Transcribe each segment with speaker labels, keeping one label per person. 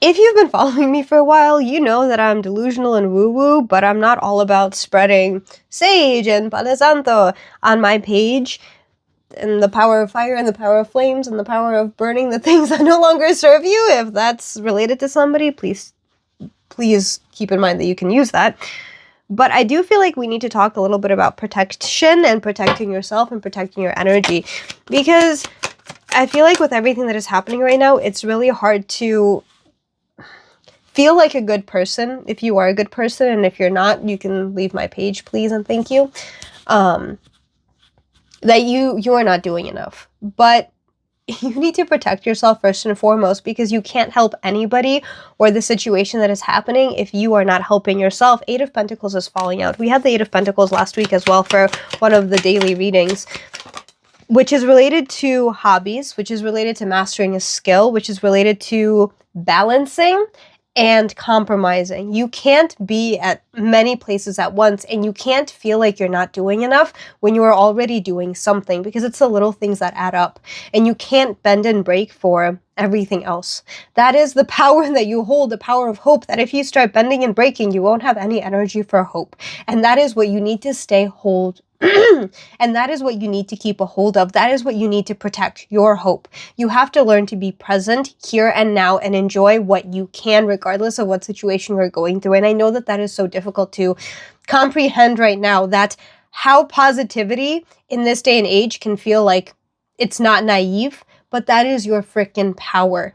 Speaker 1: If you've been following me for a while, you know that I'm delusional and woo-woo, but I'm not all about spreading sage and Palo Santo on my page, and the power of fire and the power of flames and the power of burning the things that no longer serve you. If that's related to somebody, please keep in mind that you can use that. But I do feel like we need to talk a little bit about protection and protecting yourself and protecting your energy, because I feel like with everything that is happening right now, it's really hard to feel like a good person if you are a good person, and if you're not, you can leave my page, please and thank you. That you are not doing enough. But you need to protect yourself first and foremost, because you can't help anybody or the situation that is happening if you are not helping yourself. Eight of Pentacles is falling out. We had the Eight of Pentacles last week as well for one of the daily readings, which is related to hobbies, which is related to mastering a skill, which is related to balancing and compromising. You can't be at many places at once, and you can't feel like you're not doing enough when you are already doing something, because it's the little things that add up, and you can't bend and break for everything else. That is the power that you hold, the power of hope, that if you start bending and breaking, you won't have any energy for hope. And that is what you need to stay hold and that is what you need to keep a hold of. That is what you need to protect, your hope. You have to learn to be present here and now and enjoy what you can, regardless of what situation you're going through. And I know that that is so difficult to comprehend right now, that how positivity in this day and age can feel like it's not naive, but that is your freaking power.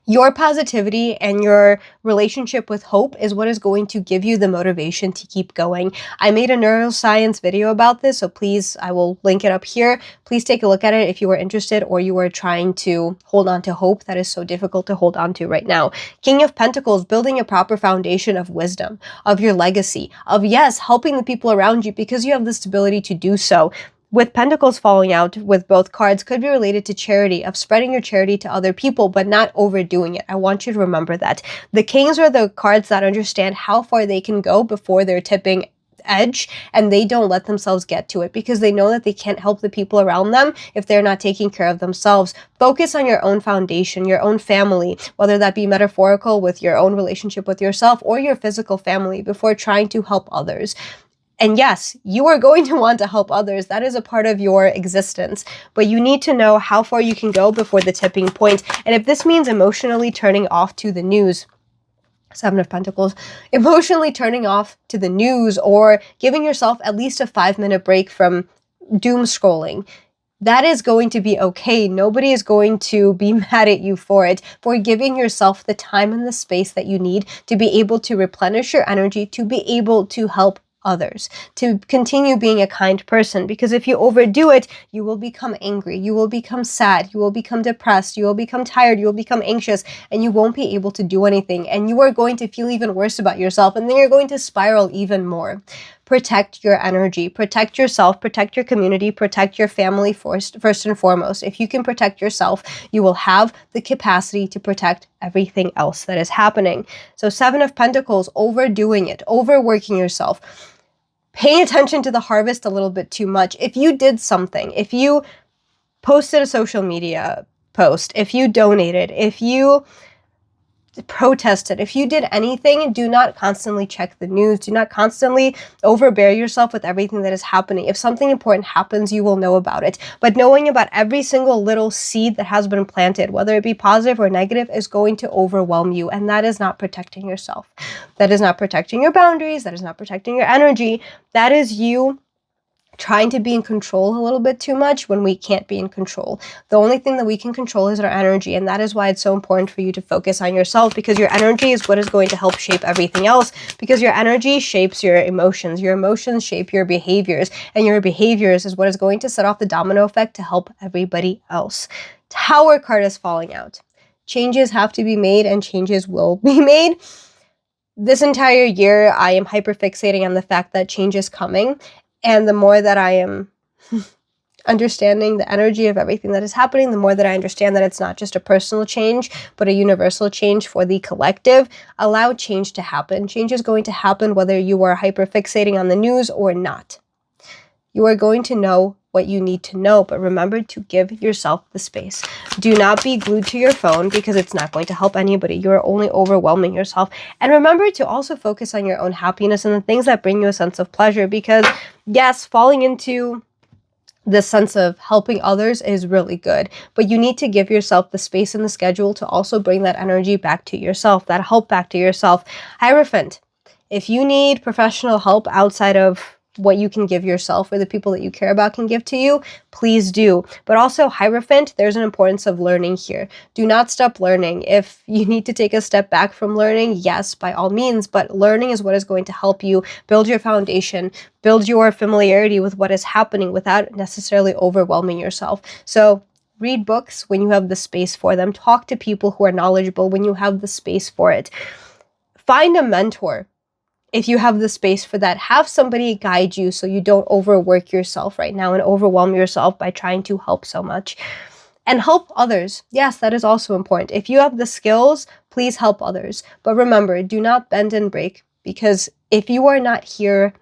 Speaker 1: Your positivity and your relationship with hope is what is going to give you the motivation to keep going. I made a neuroscience video about this, so please, I will link it up here. Please take a look at it if you are interested, or you are trying to hold on to hope that is so difficult to hold on to right now. King of Pentacles, building a proper foundation of wisdom, of your legacy, of, yes, helping the people around you because you have the stability to do so. With Pentacles falling out with both cards could be related to charity, of spreading your charity to other people, but not overdoing it. I want you to remember that. The Kings are the cards that understand how far they can go before they're tipping edge, and they don't let themselves get to it because they know that they can't help the people around them if they're not taking care of themselves. Focus on your own foundation, your own family, whether that be metaphorical with your own relationship with yourself or your physical family, before trying to help others. And yes, you are going to want to help others. That is a part of your existence. But you need to know how far you can go before the tipping point. And if this means emotionally turning off to the news, Seven of Pentacles, emotionally turning off to the news, or giving yourself at least a 5-minute break from doom scrolling, that is going to be okay. Nobody is going to be mad at you for it, for giving yourself the time and the space that you need to be able to replenish your energy, to be able to help others, to continue being a kind person. Because if you overdo it, you will become angry, you will become sad, you will become depressed, you will become tired, you will become anxious, and you won't be able to do anything, and you are going to feel even worse about yourself, and then you're going to spiral even more. Protect your energy, protect yourself, protect your community, protect your family first and foremost. If you can protect yourself, you will have the capacity to protect everything else that is happening. So Seven of Pentacles, overdoing it, overworking yourself, paying attention to the harvest a little bit too much. If you did something, if you posted a social media post, if you donated, if you protested, if you did anything, do not constantly check the news. Do not constantly overbear yourself with everything that is happening. If something important happens, you will know about it. But knowing about every single little seed that has been planted, whether it be positive or negative, is going to overwhelm you. And that is not protecting yourself. That is not protecting your boundaries. That is not protecting your energy. That is you trying to be in control a little bit too much when we can't be in control. The only thing that we can control is our energy, and that is why it's so important for you to focus on yourself, because your energy is what is going to help shape everything else, because your energy shapes your emotions shape your behaviors, and your behaviors is what is going to set off the domino effect to help everybody else. Tower card is falling out. Changes have to be made, and changes will be made. This entire year, I am hyperfixating on the fact that change is coming. And the more that I am understanding the energy of everything that is happening, the more that I understand that it's not just a personal change, but a universal change for the collective. Allow change to happen. Change is going to happen whether you are hyperfixating on the news or not. You are going to know what you need to know, but remember to give yourself the space. Do not be glued to your phone because it's not going to help anybody. You are only overwhelming yourself. And remember to also focus on your own happiness and the things that bring you a sense of pleasure, because yes, falling into the sense of helping others is really good, but you need to give yourself the space and the schedule to also bring that energy back to yourself, that help back to yourself. Hierophant, if you need professional help outside of what you can give yourself or the people that you care about can give to you, please do. But also Hierophant, there's an importance of learning here. Do not stop learning. If you need to take a step back from learning, yes, by all means, but learning is what is going to help you build your foundation, build your familiarity with what is happening without necessarily overwhelming yourself. So read books when you have the space for them. Talk to people who are knowledgeable when you have the space for it. Find a mentor if you have the space for that. Have somebody guide you so you don't overwork yourself right now and overwhelm yourself by trying to help so much. And help others. Yes, that is also important. If you have the skills, please help others. But remember, do not bend and break, because if you are not here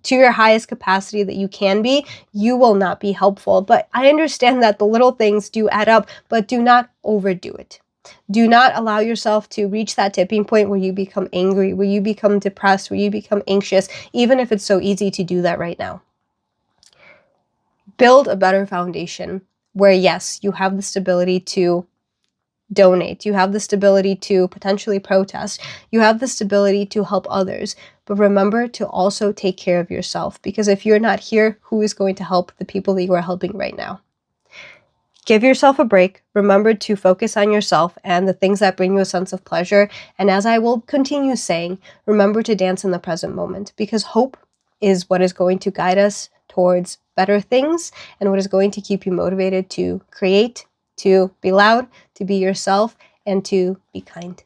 Speaker 1: to your highest capacity that you can be, you will not be helpful. But I understand that the little things do add up, but do not overdo it. Do not allow yourself to reach that tipping point where you become angry, where you become depressed, where you become anxious, even if it's so easy to do that right now. Build a better foundation where, yes, you have the stability to donate, you have the stability to potentially protest, you have the stability to help others. But remember to also take care of yourself, because if you're not here, who is going to help the people that you are helping right now? Give yourself a break. Remember to focus on yourself and the things that bring you a sense of pleasure. And as I will continue saying, remember to dance in the present moment, because hope is what is going to guide us towards better things and what is going to keep you motivated to create, to be loud, to be yourself, and to be kind.